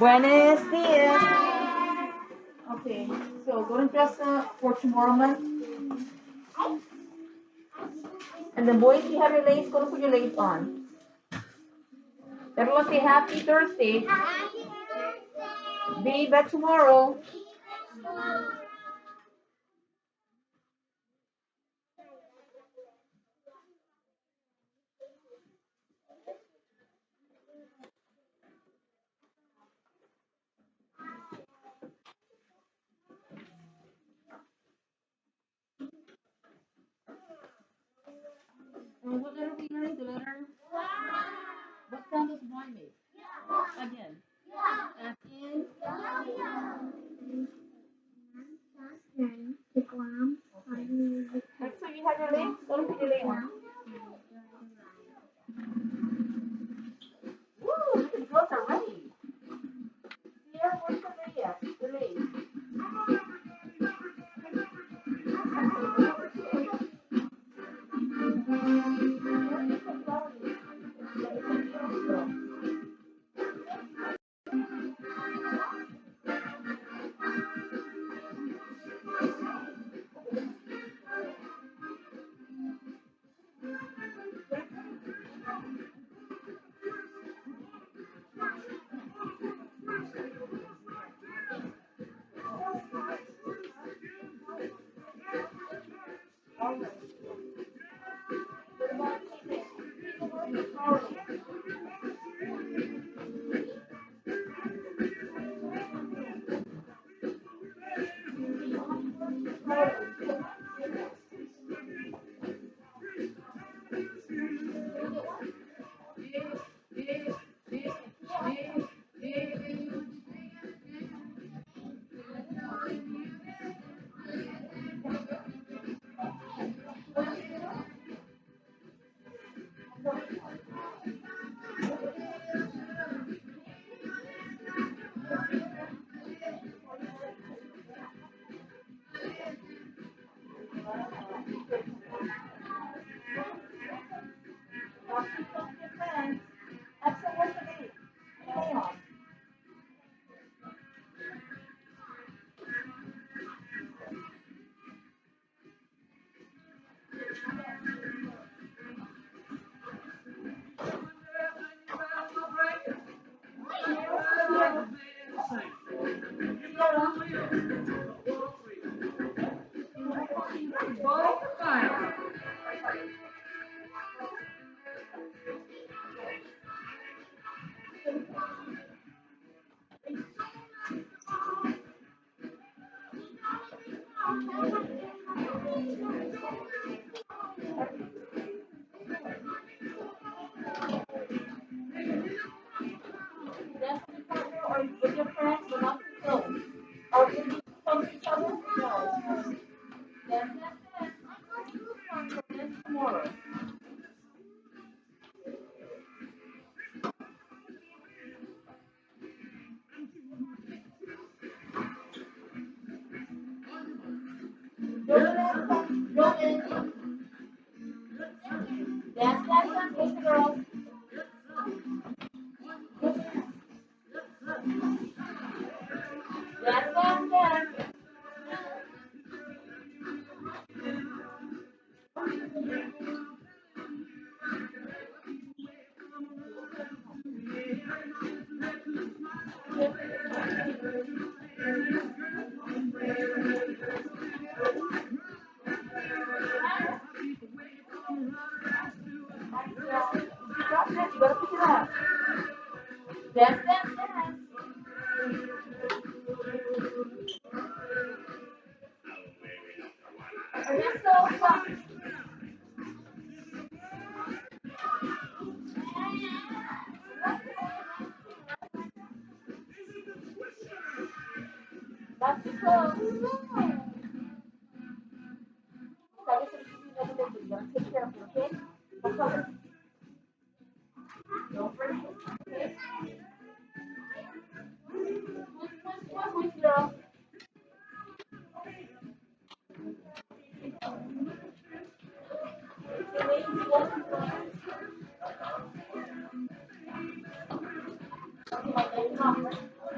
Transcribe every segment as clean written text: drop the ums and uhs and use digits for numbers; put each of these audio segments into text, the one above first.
Buenos dias. Okay, so go to dress up for tomorrow month. And the boys, you have your lace, go to put your lace on. Everyone say happy Thursday. Be back tomorrow. And what letter we learning? The letter. What sound does Y make? Again. As in. Next, so you have your lace. Go to put your lace on. Woo! Look at the girls are ready. Here, where's the lace? The lace. Dance with your partner or with your friends, but not too close. Or you need to close each other? No. Dance, dance, dance. Dance tomorrow. Go in. Go in. Dance, dance, dance. Push the girls. Dance, dance, dance. Yeah. Drop it. You gotta pick it up. Dance, dance, dance. Ernesto, stop. Not too close. That is a little bit. You gotta take care of it, okay? What color? Don't forget. Okay? Push, girl. The ladies, you want to go? Okay, my name is Hopper.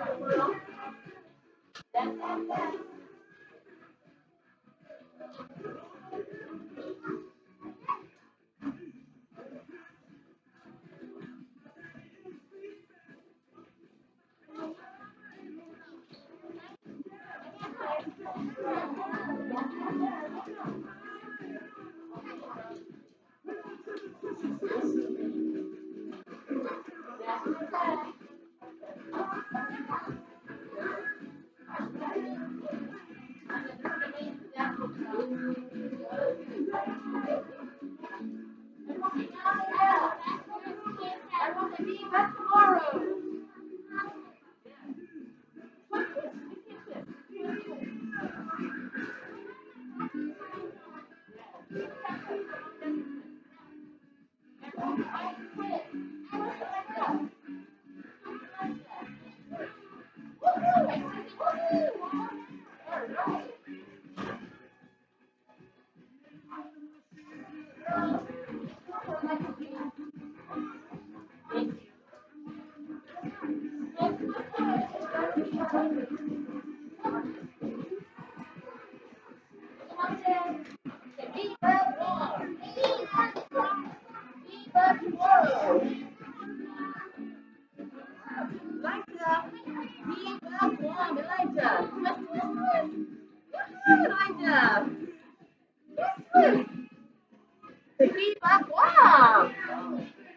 Guam.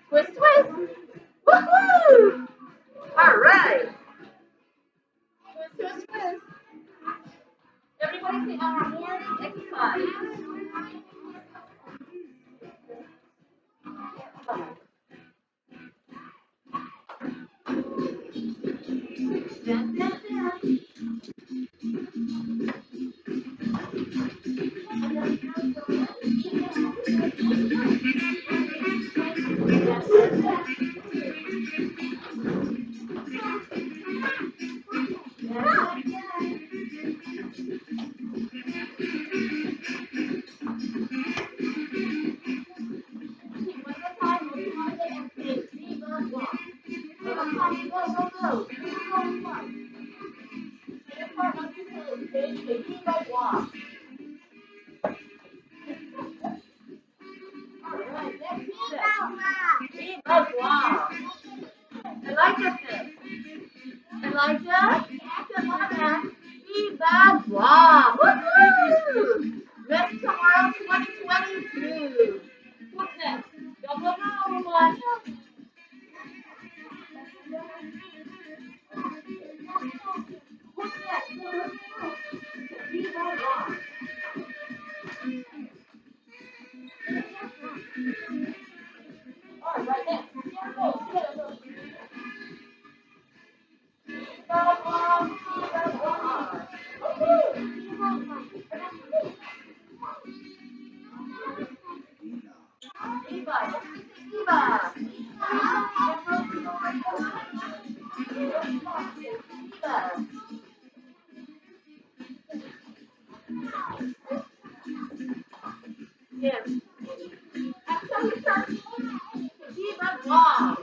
Twist, twist. Woohoo! All right. Twist, twist, twist. Everybody say our morning exercise. Dance, dance, dance. Elijah, come on now. Feedback Guam. Woohoo! Mes CHamoru 2022. What's next? Go, go, go, one. What's next? Feedback Guam. All right, next. Go, go, go. Feedback Guam. Feedback Guam. Woohoo! Eva, Eva. Eva. Yes. Axel, your turn. Eva Guam.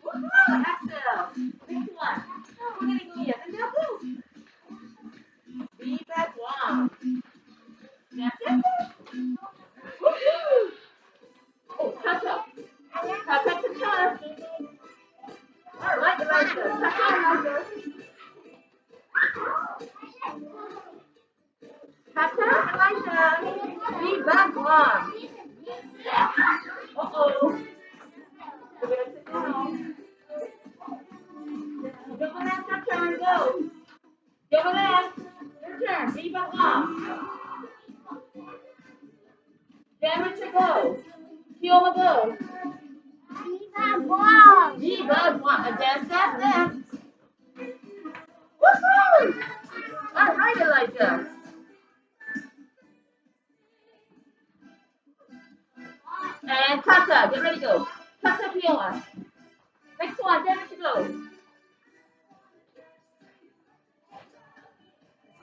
Woohoo! Axel. Next one. We're gonna go yes. And now go. Eva Guam. Yes, yes, yes. Woohoo! Oh, touch up. Touch up the touch. All right, Elijah. Touch up, Elijah. Touch up, Elijah. Feedback Guam. Uh-oh. We're gonna sit down. Gilliland, your turn. Go. Gilliland, your turn. Feedback Guam. Damage go. Kioma go. Feedback Guam. Feedback Guam. Dance, dance, dance. Woohoo! All right, Elijah. And Tata, get ready to go. Tata Kioma. Next one, damage go.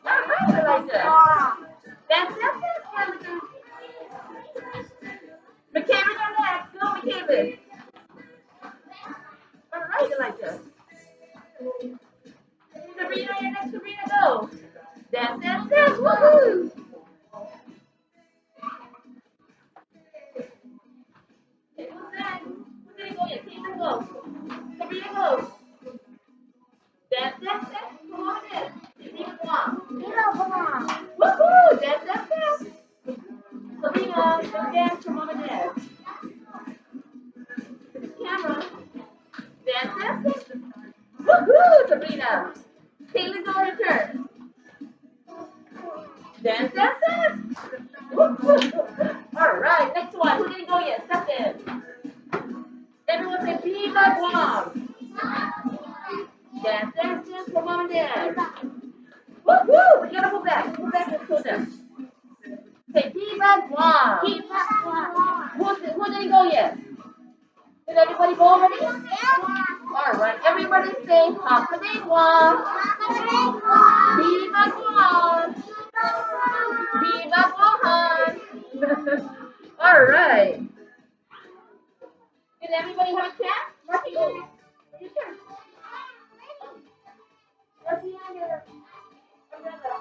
All right, Elijah. Dance, dance, dance, Elijah. McCabe, you're next. Go, McCabe. like it like this. Sabrina, your next Sabrina, go. Dance, dance, dance. Woohoo! Okay, who's next? Who's gonna go yet? Caitlin, go. Sabrina, go. Dance, dance, dance. Come on in. Sabrina, go on. Woohoo! Dance, dance, dance. Sabrina, go dance for Mama Dad. Camera. Dance, dance, dance. Woohoo, Sabrina. Caitlin, go your turn. Dance, dance, dance. Woohoo. All right, next one. Who didn't go yet? Step in. Everyone say Viva Guam. Dance, dance, dance for Mom and Dad. Woohoo! We gotta move back. Move back and go there. Say Viva Guam. Who didn't go yet? Did everybody go already? All right, everybody say Hakane Guam. Viva Guam. Viva Guam. All right. Did everybody have a chance? Marcy, your turn. Marcy, on your umbrella.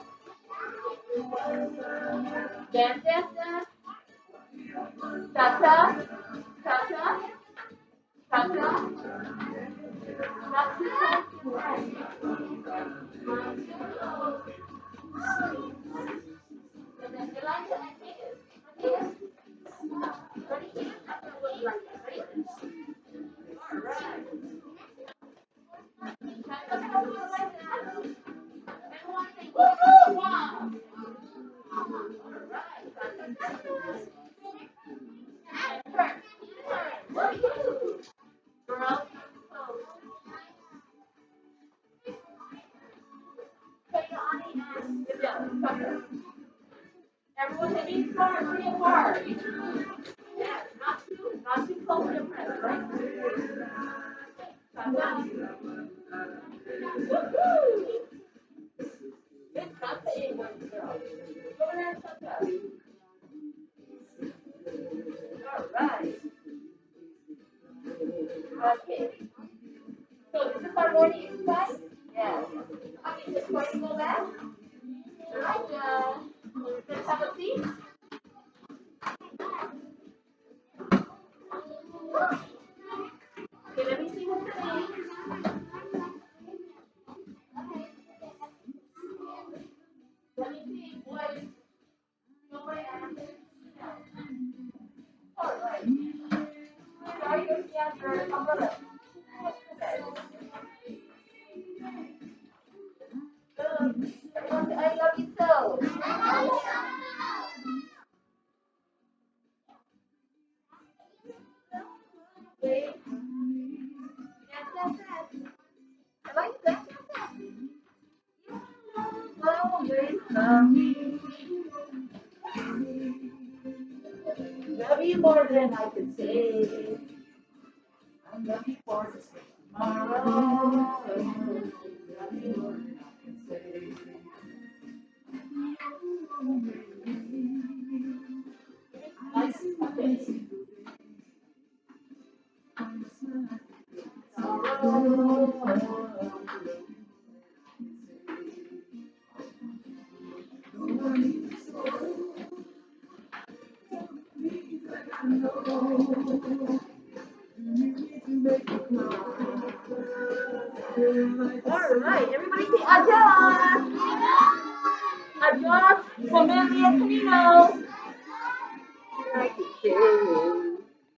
Dance, dance, dance. Cha-cha. Cha-cha. Cha-cha. Not too fast. And then Yolanda and Candace. Ready? Ready? I'm going to look like that. Ready? All right. Everyone say, woohoo! Wow. All right. Woohoo! Girls. Everyone say, be smart, real hard. Yeah, not too close to your friends, right? Woohoo! It's not the A one, girl. Go over there and touch us. All right. Okay. So this is our morning exercise? Yes. Okay, just going to go back. Elijah, let's have a seat. Okay, let me see what's the name. Let me see, boys. Nobody answered. All right. Sorry, you have your umbrella. Everyone say, I love you so. Okay. Dance, dance, dance. I like that. Always love me. Love you more than I can say. I love you for tomorrow. Love you more than I can say. Nice. Okay. All right, everybody say adios. Adios, familia Camino.